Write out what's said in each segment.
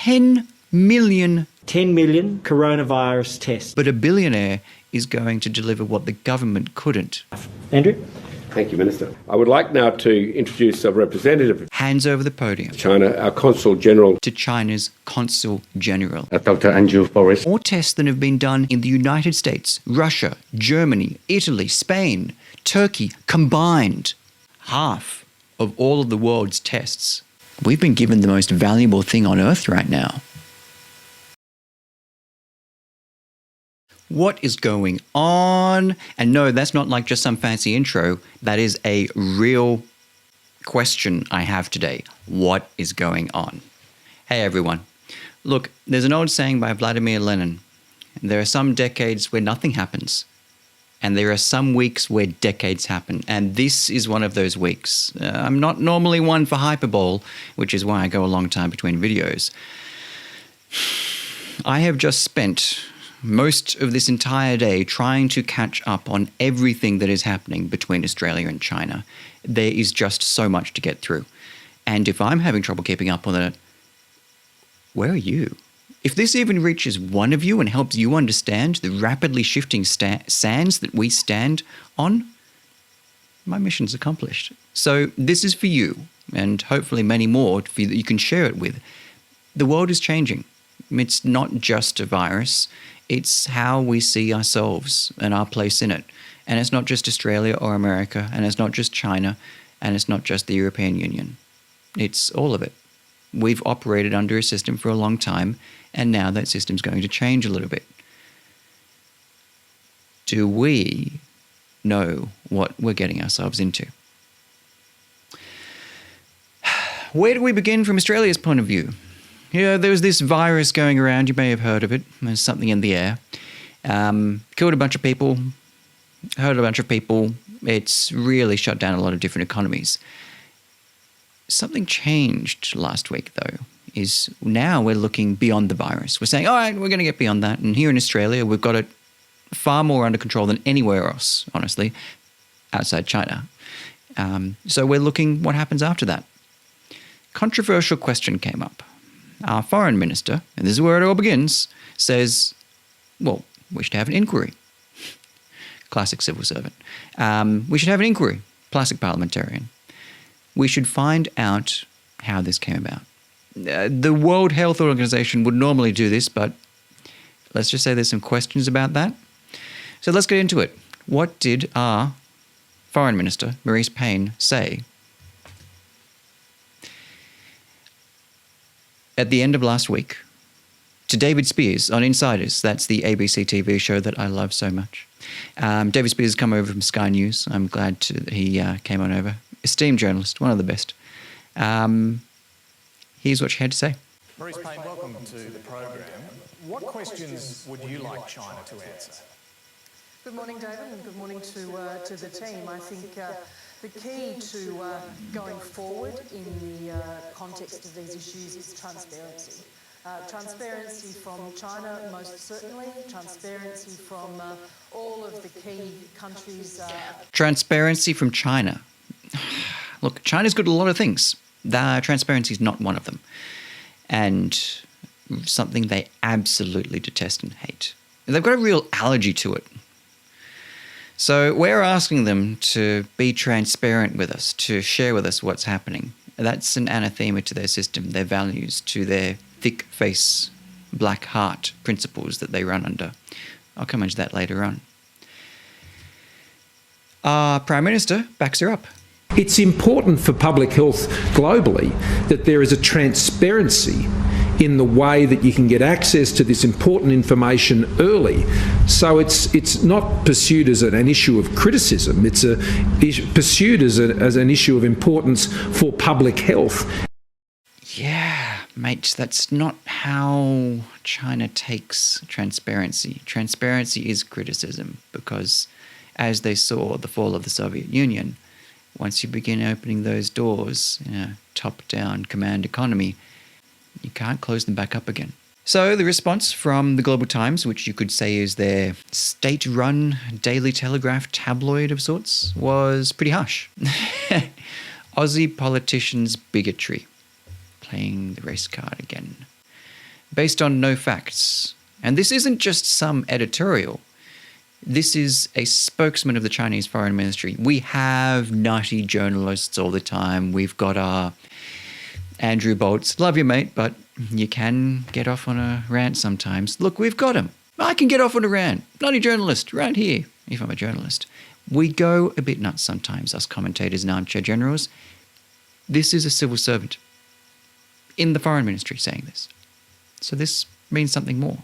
10 million. 10 million coronavirus tests. But a billionaire is going to deliver what the government couldn't. Andrew? Thank you, Minister. I would like now to introduce a representative of Hands over the podium. China, our Consul General. To China's Consul General. Dr. Andrew Forrest. More tests than have been done in the United States, Russia, Germany, Italy, Spain, Turkey combined. Half of all of the world's tests. We've been given the most valuable thing on earth right now. What is going on? And no, that's not like just some fancy intro. That is a real question I have today. What is going on? Hey, everyone. Look, there's an old saying by Vladimir Lenin. There are some decades where nothing happens. And there are some weeks where decades happen. And this is one of those weeks. I'm not normally one for hyperbole, which is why I go a long time between videos. I have just spent most of this entire day trying to catch up on everything that is happening between Australia and China. There is just so much to get through. And if I'm having trouble keeping up on it, where are you? If this even reaches one of you and helps you understand the rapidly shifting sands that we stand on, my mission's accomplished. So this is for you, and hopefully many more for you that you can share it with. The world is changing. It's not just a virus. It's how we see ourselves and our place in it. And it's not just Australia or America, and it's not just China, and it's not just the European Union. It's all of it. We've operated under a system for a long time, and now that system's going to change a little bit. Do we know what we're getting ourselves into? Where do we begin from Australia's point of view? Yeah, there was this virus going around. You may have heard of it. There's something in the air. Killed a bunch of people, hurt a bunch of people. It's really shut down a lot of different economies. Something changed last week, though, is now we're looking beyond the virus. We're saying, all right, we're going to get beyond that. And here in Australia, we've got it far more under control than anywhere else, honestly, outside China. So we're looking what happens after that. Controversial question came up. Our foreign minister, and this is where it all begins, says, well, we should have an inquiry. Classic civil servant. We should have an inquiry. Classic parliamentarian. We should find out how this came about. The World Health Organization would normally do this, but let's just say there's some questions about that. So let's get into it. What did our foreign minister, Marise Payne, say at the end of last week to David Spears on Insiders? That's the ABC TV show that I love so much. David Spears has come over from Sky News. I'm glad that he came on over. Esteemed journalist, one of the best. Here's what she had to say. Marise Payne, welcome to the program. What questions would you like China to answer? Good morning, David, and good morning to the team. I think the key to going forward in the context of these issues is transparency. Transparency from China, most certainly. Transparency from all of the key countries. Transparency from China. Look, China's good at a lot of things. Transparency is not one of them. And something they absolutely detest and hate. They've got a real allergy to it. So we're asking them to be transparent with us, to share with us what's happening. That's an anathema to their system, their values, to their thick face, black heart principles that they run under. I'll come into that later on. Our Prime Minister backs her up. It's important for public health globally that there is a transparency in the way that you can get access to this important information early. So it's not pursued as an issue of criticism, it's pursued as an issue of importance for public health. Yeah, mate, that's not how China takes transparency. Transparency is criticism because as they saw the fall of the Soviet Union, once you begin opening those doors in a top-down command economy, you can't close them back up again. So the response from the Global Times, which you could say is their state-run Daily Telegraph tabloid of sorts, was pretty harsh. Aussie politicians' bigotry. Playing the race card again. based on no facts. And this isn't just some editorial. This is a spokesman of the Chinese Foreign Ministry. We have nutty journalists all the time. We've got our Andrew Bolts. Love you, mate, but you can get off on a rant sometimes. Look, we've got him. I can get off on a rant. Nutty journalist, right here, if I'm a journalist. We go a bit nuts sometimes, us commentators and armchair generals. This is a civil servant in the Foreign Ministry saying this. So this means something more.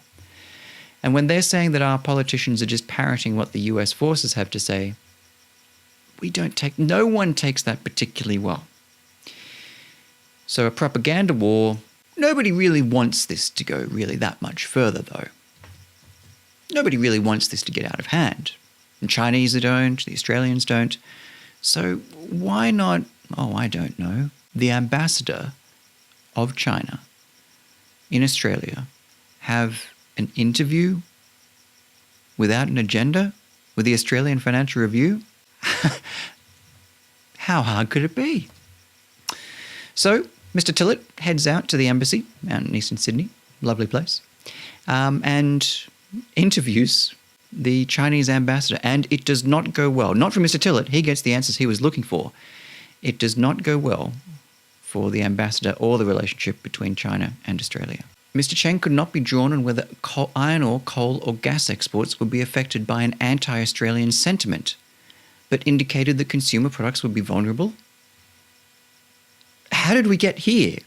And when they're saying that our politicians are just parroting what the US forces have to say, no one takes that particularly well. So a propaganda war, nobody really wants this to go really that much further though. Nobody really wants this to get out of hand. The Chinese don't, the Australians don't. So why not, I don't know, the ambassador of China in Australia have an interview without an agenda with the Australian Financial Review? How hard could it be? So Mr. Tillett heads out to the embassy out in eastern Sydney, lovely place, and interviews the Chinese ambassador. And it does not go well. Not for Mr. Tillett. He gets the answers he was looking for. It does not go well for the ambassador or the relationship between China and Australia. Mr. Cheng could not be drawn on whether iron ore, coal or gas exports would be affected by an anti-Australian sentiment, but indicated that consumer products would be vulnerable. How did we get here?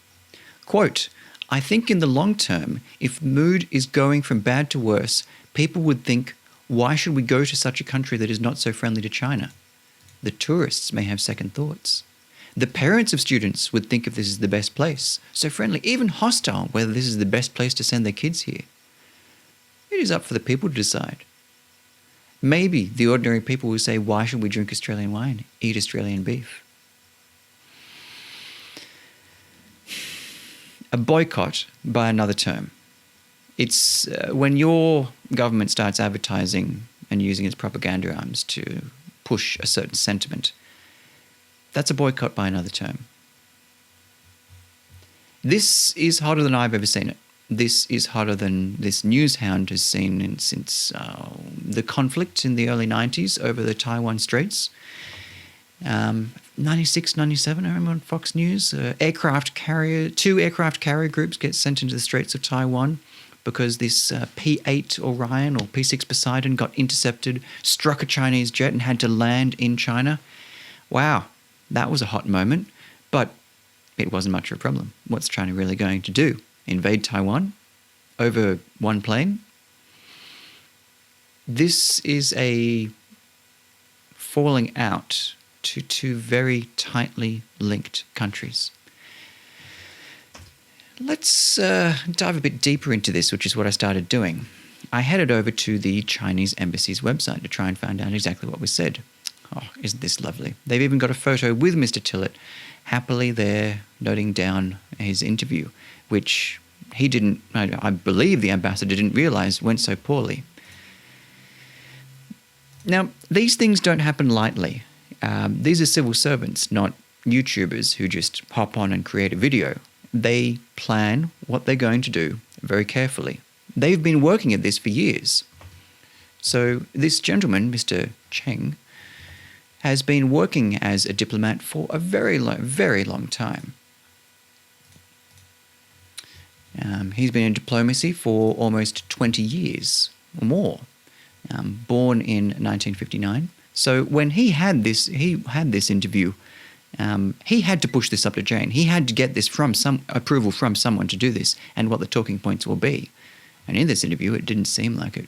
Quote, I think in the long term, if mood is going from bad to worse, people would think, why should we go to such a country that is not so friendly to China? The tourists may have second thoughts. The parents of students would think if this is the best place, so friendly, even hostile, whether this is the best place to send their kids here. It is up for the people to decide. Maybe the ordinary people will say, why should we drink Australian wine, eat Australian beef? A boycott, by another term. It's when your government starts advertising and using its propaganda arms to push a certain sentiment. That's a boycott by another term. This is hotter than I've ever seen it. This is hotter than this news hound has seen since the conflict in the early 90s over the Taiwan Straits. 96, 97, I remember on Fox News. Two aircraft carrier groups get sent into the Straits of Taiwan because this P-8 Orion or P-6 Poseidon got intercepted, struck a Chinese jet and had to land in China. Wow. That was a hot moment, but it wasn't much of a problem. What's China really going to do? Invade Taiwan over one plane? This is a falling out to two very tightly linked countries. Let's dive a bit deeper into this, which is what I started doing. I headed over to the Chinese embassy's website to try and find out exactly what was said. Oh, isn't this lovely? They've even got a photo with Mr. Tillett happily there noting down his interview, which he didn't, I believe the ambassador didn't realise went so poorly. Now, these things don't happen lightly. These are civil servants, not YouTubers who just hop on and create a video. They plan what they're going to do very carefully. They've been working at this for years. So this gentleman, Mr. Cheng, has been working as a diplomat for a very long time. He's been in diplomacy for almost 20 years or more, born in 1959. So when he had this interview, he had to push this up the chain. He had to get this from some approval from someone to do this and what the talking points will be. And in this interview, it didn't seem like it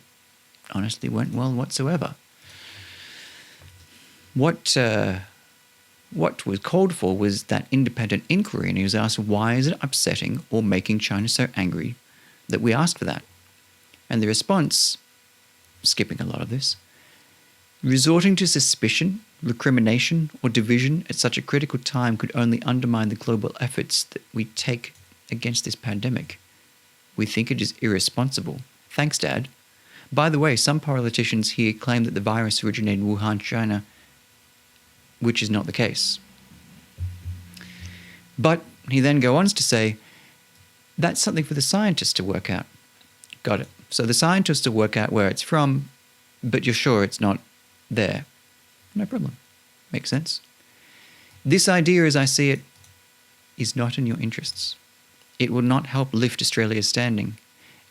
honestly went well whatsoever. What was called for was that independent inquiry, and he was asked, why is it upsetting or making China so angry that we asked for that? And the response, skipping a lot of this, resorting to suspicion, recrimination, or division at such a critical time could only undermine the global efforts that we take against this pandemic. We think it is irresponsible. Thanks, Dad. By the way, some politicians here claim that the virus originated in Wuhan, China, which is not the case. But he then goes on to say, That's something for the scientists to work out. Got it. So the scientists will work out where it's from, but you're sure it's not there. No problem. Makes sense. This idea, as I see it, is not in your interests. It will not help lift Australia's standing,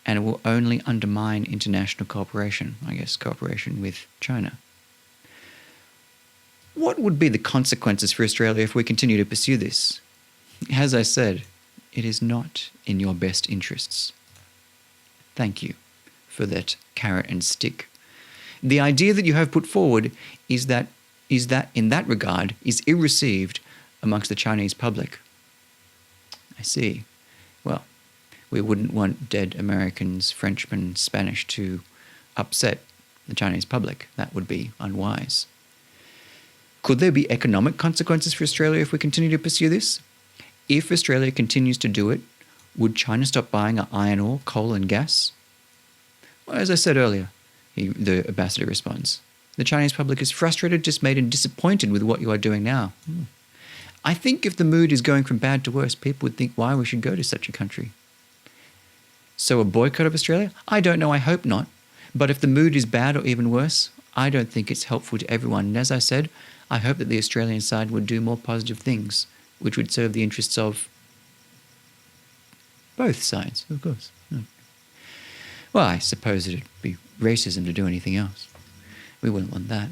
and it will only undermine international cooperation, I guess cooperation with China. What would be the consequences for Australia if we continue to pursue this? As I said, it is not in your best interests. Thank you for that carrot and stick. The idea that you have put forward is that in that regard is ill-received amongst the Chinese public. I see. Well, we wouldn't want dead Americans, Frenchmen, Spanish to upset the Chinese public. That would be unwise. Could there be economic consequences for Australia if we continue to pursue this? If Australia continues to do it, would China stop buying our iron ore, coal and gas? Well, as I said earlier, the ambassador responds, the Chinese public is frustrated, dismayed and disappointed with what you are doing now. I think if the mood is going from bad to worse, people would think why we should go to such a country. So a boycott of Australia? I don't know, I hope not. But if the mood is bad or even worse, I don't think it's helpful to everyone. And as I said, I hope that the Australian side would do more positive things, which would serve the interests of both sides, of course. Well, I suppose it'd be racism to do anything else. We wouldn't want that.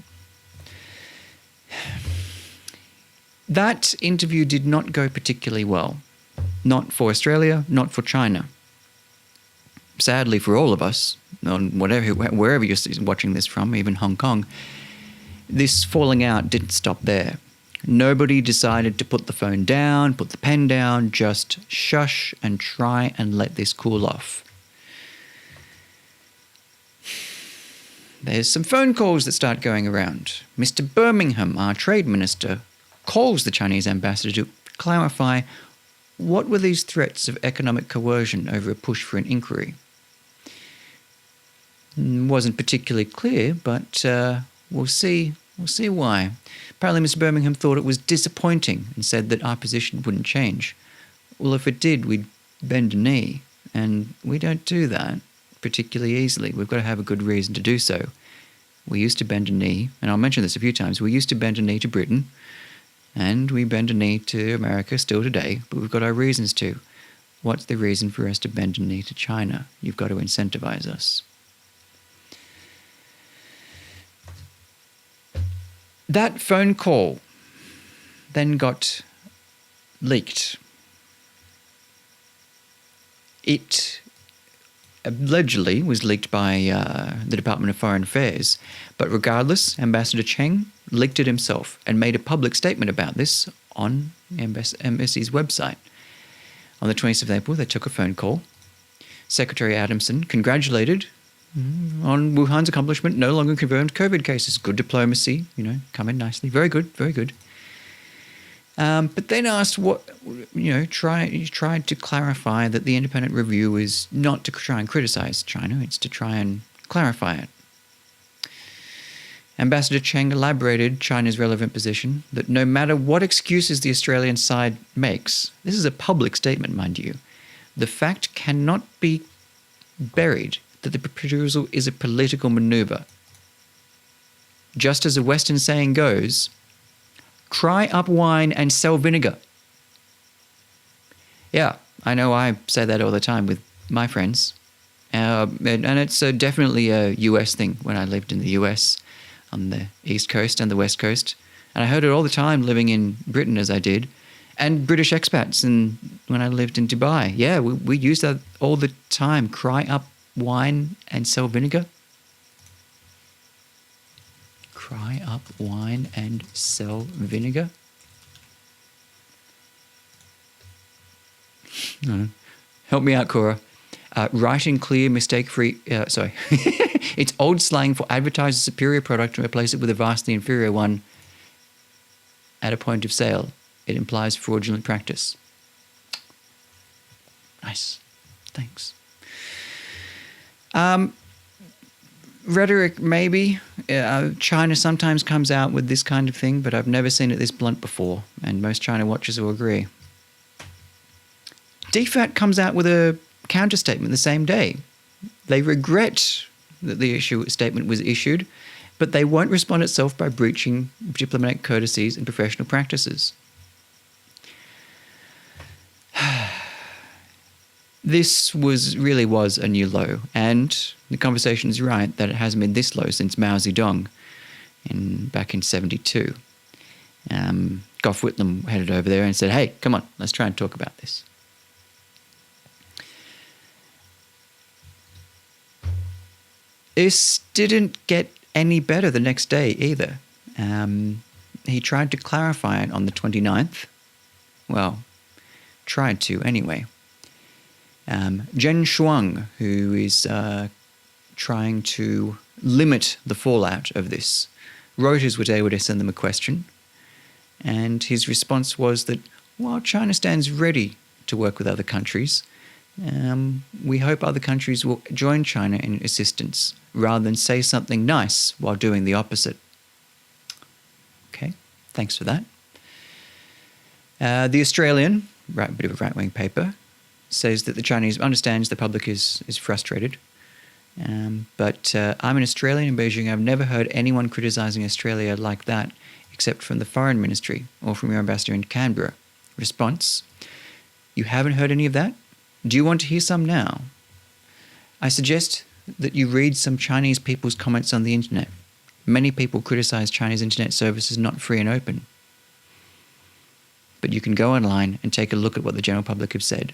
That interview did not go particularly well. Not for Australia, not for China. Sadly for all of us, wherever you're watching this from, even Hong Kong, this falling out didn't stop there. Nobody decided to put the phone down, put the pen down, just shush and try and let this cool off. There's some phone calls that start going around. Mr. Birmingham, our trade minister, calls the Chinese ambassador to clarify what were these threats of economic coercion over a push for an inquiry. Wasn't particularly clear, but we'll see why. Apparently Mr. Birmingham thought it was disappointing and said that our position wouldn't change. Well, if it did, we'd bend a knee, and we don't do that particularly easily. We've got to have a good reason to do so. We used to bend a knee, and I'll mention this a few times, we used to bend a knee to Britain, and we bend a knee to America still today, but we've got our reasons to. What's the reason for us to bend a knee to China? You've got to incentivize us. That phone call then got leaked. It allegedly was leaked by the Department of Foreign Affairs, but regardless, Ambassador Cheng leaked it himself and made a public statement about this on Embassy's website. On the 26th of April, they took a phone call. Secretary Adamson congratulated on Wuhan's accomplishment, no longer confirmed COVID cases. Good diplomacy, come in nicely. Very good, very good. But then asked tried to clarify that the independent review is not to try and criticize China, it's to try and clarify it. Ambassador Cheng elaborated China's relevant position that no matter what excuses the Australian side makes, this is a public statement, mind you, the fact cannot be buried that the proposal is a political maneuver. Just as a Western saying goes, cry up wine and sell vinegar. Yeah, I know I say that all the time with my friends. And it's definitely a US thing when I lived in the US on the East Coast and the West Coast. And I heard it all the time living in Britain as I did. And British expats when I lived in Dubai. Yeah, we use that all the time. Cry up wine and sell vinegar. Cry up wine and sell vinegar? No. Help me out, Cora. Writing clear, mistake-free... sorry. It's old slang for advertise a superior product and replace it with a vastly inferior one at a point of sale. It implies fraudulent practice. Nice. Thanks. Rhetoric, maybe. China sometimes comes out with this kind of thing, but I've never seen it this blunt before, and most China watchers will agree. DFAT comes out with a counter statement the same day. They regret that the statement was issued, but they won't respond itself by breaching diplomatic courtesies and professional practices. This really was a new low, and the conversation is right that it hasn't been this low since Mao Zedong back in 1972. Gough Whitlam headed over there and said, hey, come on, let's try and talk about this. This didn't get any better the next day either. He tried to clarify it on the 29th. Well, tried to anyway. Jen Shuang, who is trying to limit the fallout of this, Reuters were able to send them a question, and his response was that while China stands ready to work with other countries, we hope other countries will join China in assistance rather than say something nice while doing the opposite. Okay, thanks for that. The Australian, bit of a right-wing paper, says that the Chinese understands the public is frustrated. But I'm an Australian in Beijing. I've never heard anyone criticising Australia like that except from the Foreign Ministry or from your ambassador in Canberra. Response: you haven't heard any of that? Do you want to hear some now? I suggest that you read some Chinese people's comments on the internet. Many people criticise Chinese internet services not free and open. But you can go online and take a look at what the general public have said.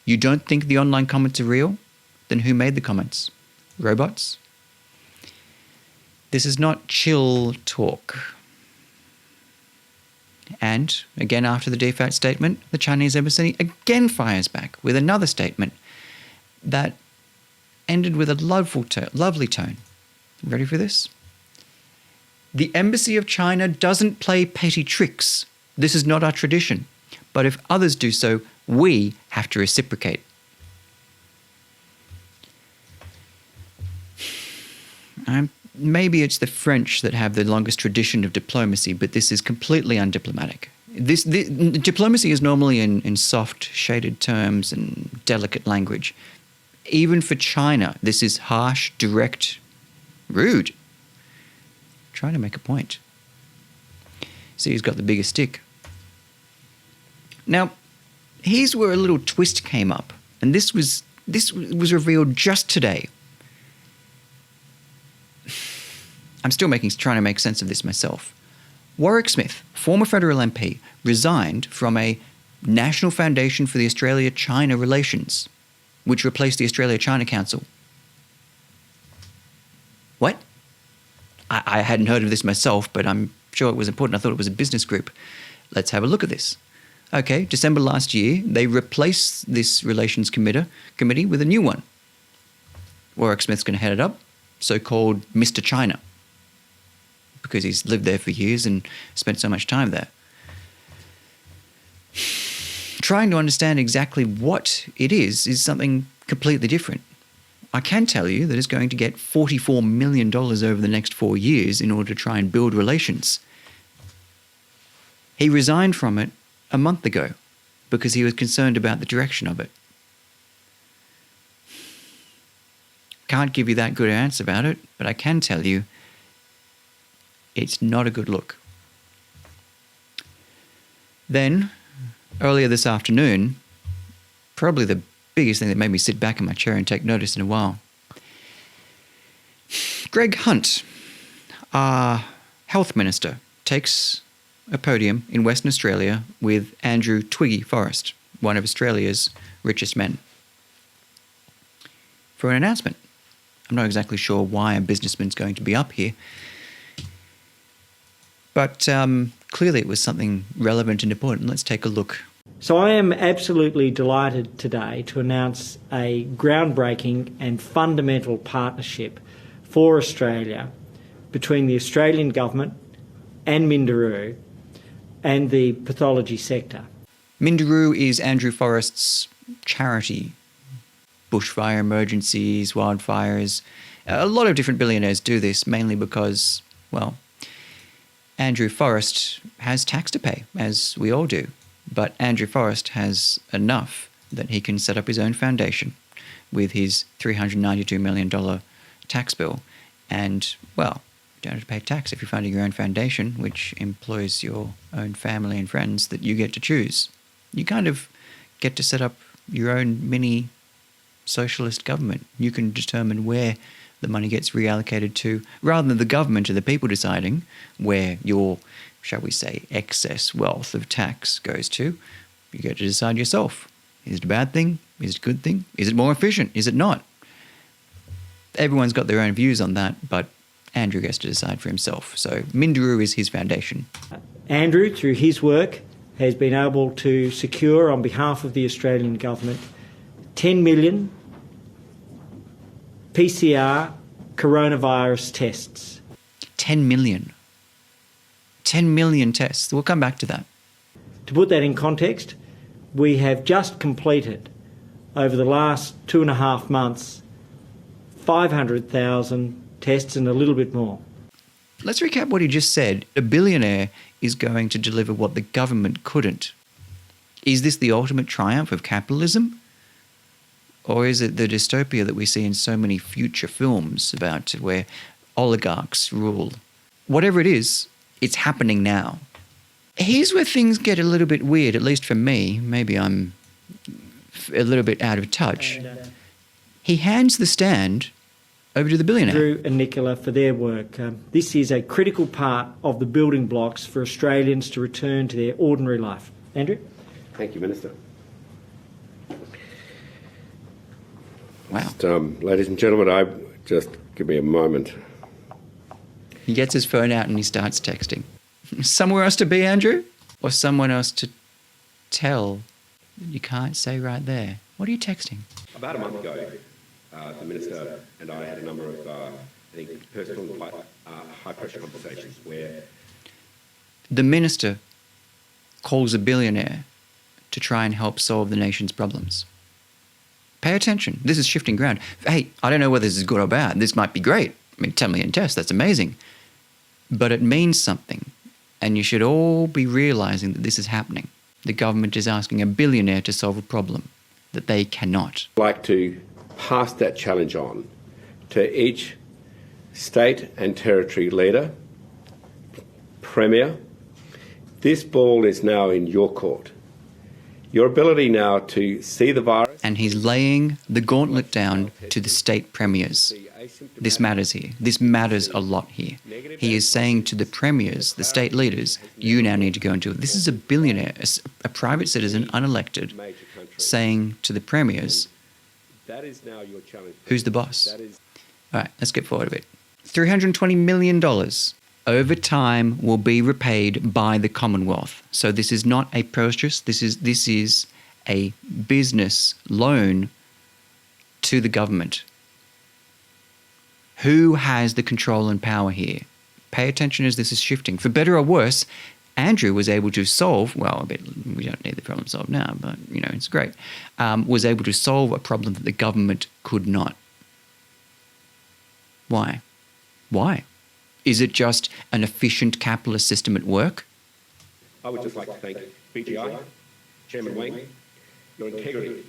You don't think the online comments are real? Then who made the comments? Robots? This is not chill talk. And, again after the DFAT statement, the Chinese embassy again fires back with another statement that ended with a lovely tone. Ready for this? The Embassy of China doesn't play petty tricks. This is not our tradition. But if others do so, we have to reciprocate. Maybe it's the French that have the longest tradition of diplomacy, but this is completely undiplomatic. Diplomacy is normally in soft, shaded terms and delicate language. Even for China, this is harsh, direct, rude. Trying to make a point. See who's got the bigger stick. Now, here's where a little twist came up, and this was revealed just today. I'm still trying to make sense of this myself. Warwick Smith, former federal MP, resigned from a National Foundation for the Australia-China Relations, which replaced the Australia-China Council. What? I hadn't heard of this myself, but I'm sure it was important. I thought it was a business group. Let's have a look at this. Okay, December last year, they replaced this Relations Committee with a new one. Warwick Smith's going to head it up, so-called Mr. China, because he's lived there for years and spent so much time there. Trying to understand exactly what it is something completely different. I can tell you that it's going to get $44 million over the next 4 years in order to try and build relations. He resigned from it a month ago because he was concerned about the direction of it. Can't give you that good an answer about it, but I can tell you it's not a good look. Then, earlier this afternoon, probably the biggest thing that made me sit back in my chair and take notice in a while, Greg Hunt, our health minister, takes a podium in Western Australia with Andrew Twiggy Forrest, one of Australia's richest men, for an announcement. I'm not exactly sure why a businessman's going to be up here, but clearly it was something relevant and important. Let's take a look. So I am absolutely delighted today to announce a groundbreaking and fundamental partnership for Australia between the Australian government and Minderoo and the pathology sector. Minderoo is Andrew Forrest's charity. Bushfire emergencies, wildfires. A lot of different billionaires do this, mainly because, well, Andrew Forrest has tax to pay, as we all do. But Andrew Forrest has enough that he can set up his own foundation with his $392 million tax bill. And, well, you don't have to pay tax if you're funding your own foundation, which employs your own family and friends that you get to choose. You kind of get to set up your own mini socialist government. You can determine where the money gets reallocated to, rather than the government or the people deciding where your, shall we say, excess wealth of tax goes to. You get to decide yourself. Is it a bad thing? Is it a good thing? Is it more efficient? Is it not? Everyone's got their own views on that, but Andrew gets to decide for himself. So Minderoo is his foundation. Andrew, through his work, has been able to secure on behalf of the Australian government 10 million PCR coronavirus tests. 10 million. 10 million tests. We'll come back to that. To put that in context, we have just completed, over the last 2.5 months, 500,000 tests and a little bit more. Let's recap what he just said. A billionaire is going to deliver what the government couldn't. Is this the ultimate triumph of capitalism? Or is it the dystopia that we see in so many future films about where oligarchs rule? Whatever it is, it's happening now. Here's where things get a little bit weird, at least for me. Maybe I'm a little bit out of touch. He hands the stand over to the billionaire. Andrew and Nicola for their work. This is a critical part of the building blocks for Australians to return to their ordinary life. Andrew? Thank you, Minister. Wow. Just, ladies and gentlemen, just give me a moment. He gets his phone out and he starts texting. Somewhere else to be, Andrew? Or someone else to tell that you can't say right there? What are you texting? About a month ago, the Minister and I had a number of, I think, personal high-pressure conversations where... The minister calls a billionaire to try and help solve the nation's problems. Pay attention. This is shifting ground. Hey, I don't know whether this is good or bad. This might be great. I mean, 10 million tests, that's amazing. But it means something. And you should all be realising that this is happening. The government is asking a billionaire to solve a problem that they cannot. I'd like to pass that challenge on to each state and territory leader, premier. This ball is now in your court. Your ability now to see the virus... And he's laying the gauntlet down to the state premiers. This matters here. This matters a lot here. He is saying to the premiers, the state leaders, you now need to go and do it. This is a billionaire, a private citizen, unelected, saying to the premiers, That is now your challenge. Who's the boss? All right, let's get forward a bit. $320 million over time will be repaid by the Commonwealth. So this is not a purchase. This is a business loan to the government. Who has the control and power here? Pay attention as this is shifting. For better or worse, Andrew was able to solve, well, we don't need the problem solved now, but, it's great, was able to solve a problem that the government could not. Why? Why? Is it just an efficient capitalist system at work? I would just like to thank BGI, Chairman Wang, your integrity.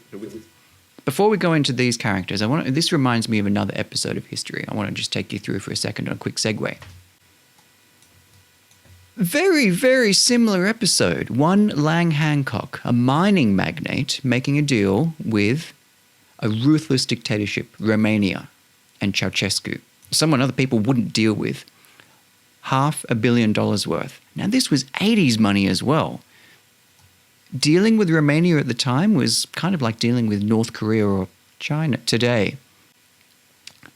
Before we go into these characters, this reminds me of another episode of history. I want to just take you through for a second on a quick segue. Very, very similar episode. One Lang Hancock, a mining magnate, making a deal with a ruthless dictatorship, Romania, and Ceausescu, someone other people wouldn't deal with. $500 million worth. Now, this was 80s money as well. Dealing with Romania at the time was kind of like dealing with North Korea or China today.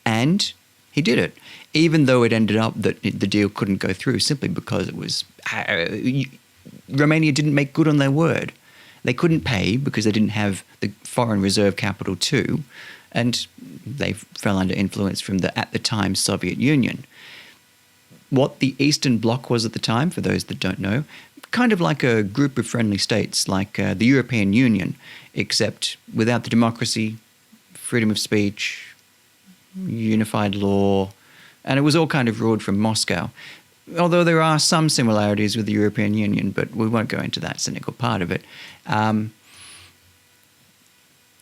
And he did it, even though it ended up that the deal couldn't go through simply because it was... Romania didn't make good on their word. They couldn't pay because they didn't have the foreign reserve capital too, and they fell under influence from the, at the time, Soviet Union. What the Eastern Bloc was at the time, for those that don't know, kind of like a group of friendly states, like the European Union, except without the democracy, freedom of speech, unified law, and it was all kind of ruled from Moscow. although there are some similarities with the European Union, but we won't go into that cynical part of it.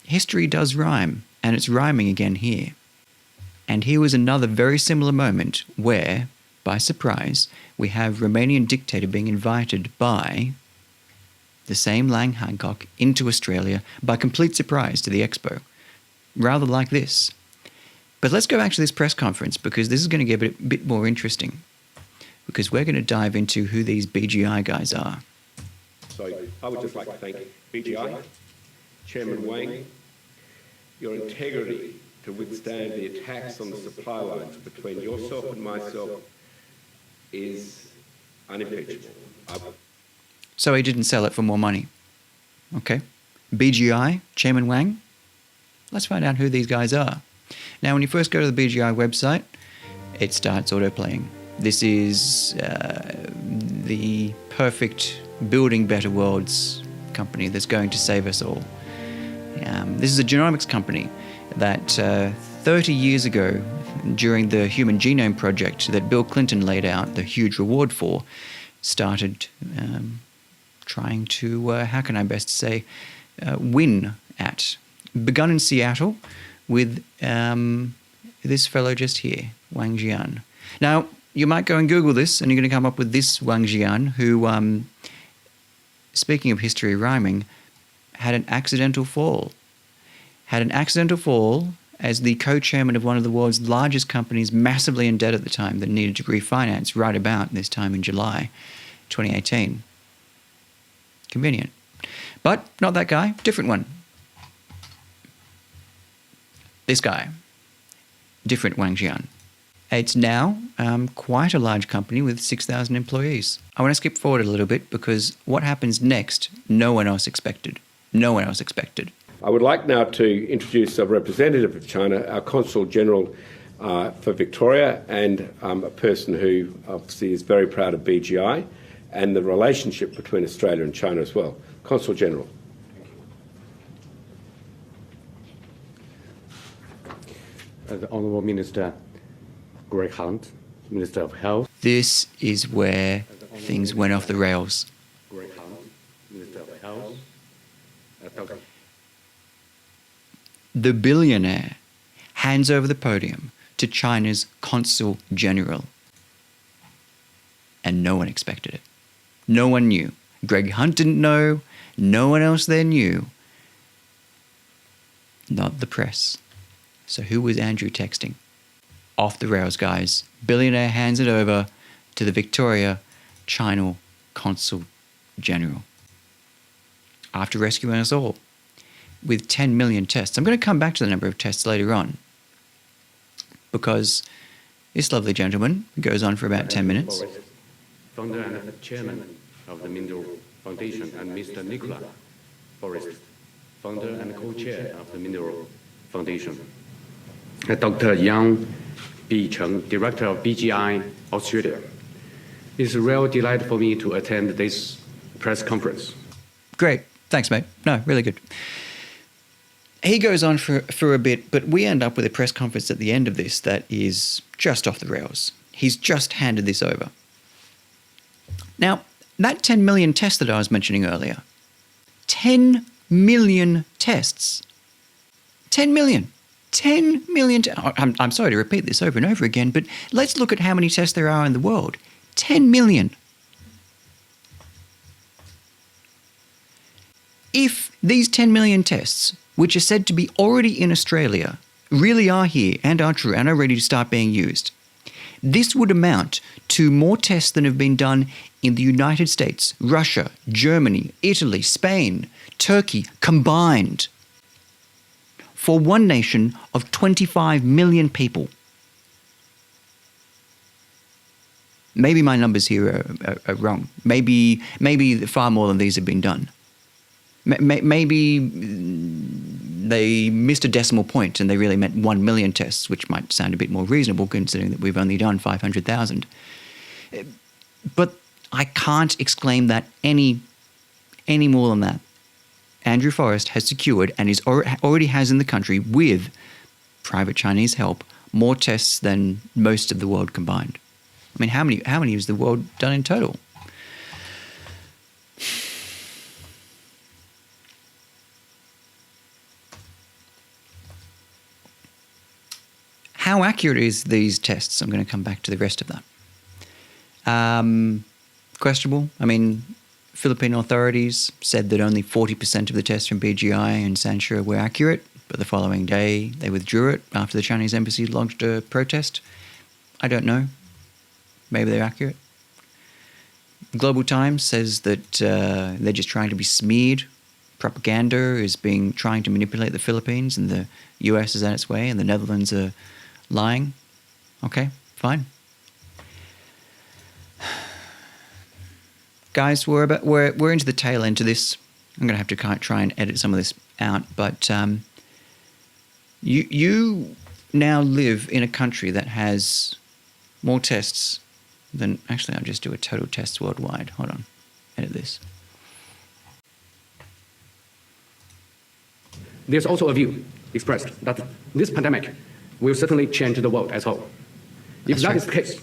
History does rhyme, and it's rhyming again here. And here was another very similar moment where, by surprise, we have Romanian dictator being invited by the same Lang Hancock into Australia by complete surprise to the expo. Rather like this. But let's go back to this press conference, because this is going to get a bit more interesting, because we're going to dive into who these BGI guys are. So I would just like to thank BGI, Chairman Wang. Your integrity to withstand the attacks on the supply lines between yourself and myself is unimpeachable. So he didn't sell it for more money. Okay. BGI, Chairman Wang. Let's find out who these guys are. Now, when you first go to the BGI website, it starts autoplaying. This is the perfect building better worlds company that's going to save us all. This is a genomics company that 30 years ago, during the Human Genome Project that Bill Clinton laid out the huge reward for, started trying to, how can I best say, win at. Begun in Seattle with this fellow just here, Wang Jian. Now, you might go and Google this, and you're going to come up with this Wang Jian, who, speaking of history rhyming, had an accidental fall. Had an accidental fall as the co-chairman of one of the world's largest companies, massively in debt at the time, that needed to refinance right about this time in July 2018. Convenient. But not that guy, different one. This guy, different Wang Jian. It's now quite a large company with 6,000 employees. I want to skip forward a little bit, because what happens next, no one else expected. No one else expected. I would like now to introduce a representative of China, our Consul General for Victoria, and a person who obviously is very proud of BGI and the relationship between Australia and China as well. Consul General. The Honourable Minister Greg Hunt, Minister of Health. This is where things went off the rails. Greg Hunt, Minister of Health. Dr. The billionaire hands over the podium to China's consul general. And no one expected it. No one knew. Greg Hunt didn't know. No one else there knew. Not the press. So who was Andrew texting? Off the rails, guys. Billionaire hands it over to the Victoria China consul general. After rescuing us all with 10 million tests. I'm going to come back to the number of tests later on, because this lovely gentleman goes on for about 10 minutes. Forrest, founder and chairman of the Mineral Foundation, and Mr. Nicola Forrest, founder and co-chair of the Mineral Foundation. Dr. Yang B. Cheng, director of BGI Australia. It's a real delight for me to attend this press conference. Great. Thanks, mate. No, really good. He goes on for a bit, but we end up with a press conference at the end of this that is just off the rails. He's just handed this over. Now, that 10 million tests that I was mentioning earlier, 10 million tests. 10 million. 10 million. I'm sorry to repeat this over and over again, but let's look at how many tests there are in the world. 10 million. If these 10 million tests, which are said to be already in Australia, really are here and are true and are ready to start being used, this would amount to more tests than have been done in the United States, Russia, Germany, Italy, Spain, Turkey combined, for one nation of 25 million people. Maybe my numbers here are wrong. Maybe far more than these have been done. Maybe they missed a decimal point and they really meant 1 million tests, which might sound a bit more reasonable considering that we've only done 500,000. But I can't exclaim that any more than that. Andrew Forrest has secured and already has in the country, with private Chinese help, more tests than most of the world combined. I mean, how many has the world done in total? How accurate is these tests? I'm going to come back to the rest of that. Questionable. I mean, Philippine authorities said that only 40% of the tests from BGI and Sanshur were accurate, but the following day they withdrew it after the Chinese embassy lodged a protest. I don't know. Maybe they're accurate. Global Times says that they're just trying to be smeared. Propaganda is trying to manipulate the Philippines, and the US is on its way, and the Netherlands are lying. Okay, fine. Guys, we're into the tail end of this. I'm going to have to try and edit some of this out, but you now live in a country that has more tests than... Actually, I'll just do a total tests worldwide. Hold on. Edit this. There's also a view expressed that this pandemic will certainly change the world as a whole. If that is the case,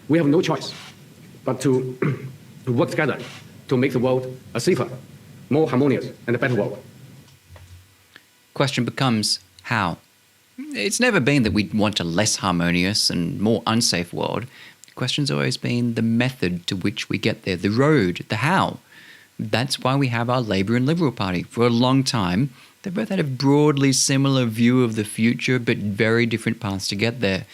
we have no choice but to work together to make the world a safer, more harmonious, and a better world. Question becomes, how? It's never been that we want a less harmonious and more unsafe world. The question's always been the method to which we get there, the road, the how. That's why we have our Labour and Liberal Party. For a long time, they both had a broadly similar view of the future, but very different paths to get there.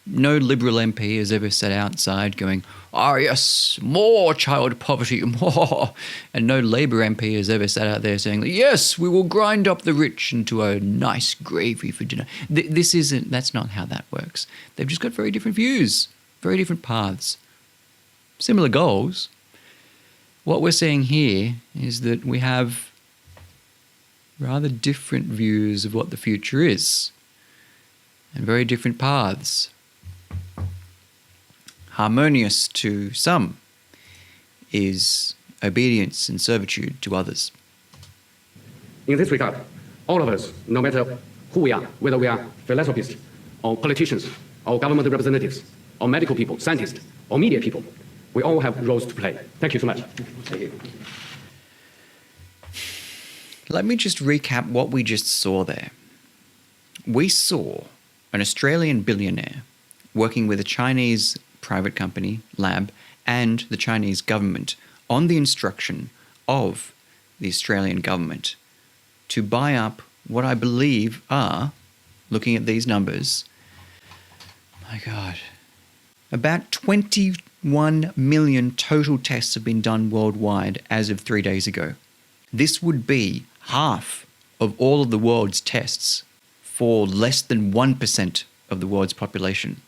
No Liberal MP has ever sat outside going, "Ah, yes, more child poverty, more." And no Labour MP has ever sat out there saying, "Yes, we will grind up the rich into a nice gravy for dinner." That's not how that works. They've just got very different views, very different paths. Similar goals. What we're seeing here is that we have rather different views of what the future is, and very different paths. Harmonious to some is obedience and servitude to others. In this regard, all of us, no matter who we are, whether we are philanthropists or politicians or government representatives or medical people, scientists or media people, we all have roles to play. Thank you so much. Thank you. Let me just recap what we just saw there. We saw an Australian billionaire working with a Chinese private company, lab, and the Chinese government on the instruction of the Australian government to buy up what I believe are, looking at these numbers, my God, about 21 million total tests have been done worldwide as of 3 days ago. This would be half of all of the world's tests for less than 1% of the world's population.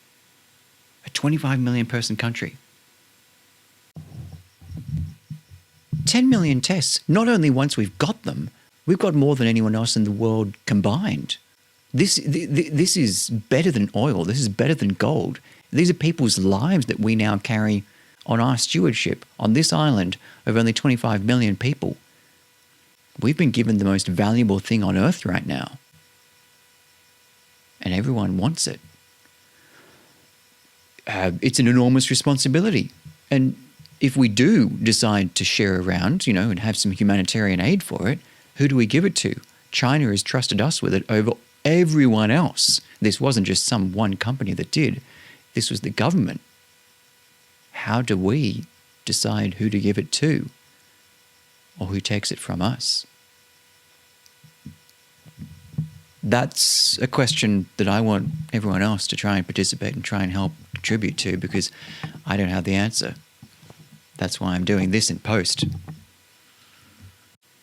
A 25 million person country. 10 million tests, not only once we've got them, we've got more than anyone else in the world combined. This is better than oil. This is better than gold. These are people's lives that we now carry on our stewardship on this island of only 25 million people. We've been given the most valuable thing on earth right now. And everyone wants it. It's an enormous responsibility. And if we do decide to share around, and have some humanitarian aid for it, who do we give it to? China has trusted us with it over everyone else. This wasn't just some one company that did. This was the government. How do we decide who to give it to? Or who takes it from us? That's a question that I want everyone else to try and participate and try and help contribute to, because I don't have the answer. That's why I'm doing this in post.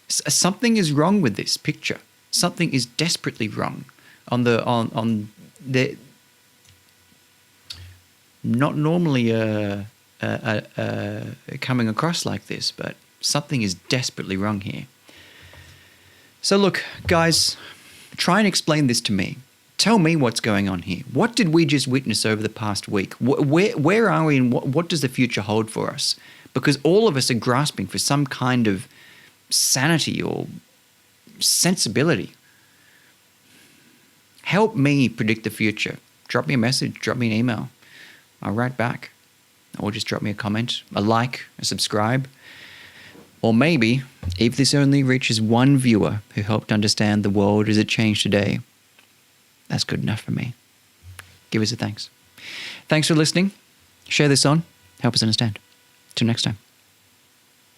Something is wrong with this picture. Something is desperately wrong. On the not normally coming across like this, but something is desperately wrong here. So look, guys, try and explain this to me. Tell me what's going on here. What did we just witness over the past week? Where are we, and what does the future hold for us? Because all of us are grasping for some kind of sanity or sensibility. Help me predict the future. Drop me a message, drop me an email. I'll write back. or just drop me a comment, a like, a subscribe. Or maybe, if this only reaches one viewer who helped understand the world as it changed today, that's good enough for me. Give us a thanks. Thanks for listening. Share this on. Help us understand. Till next time.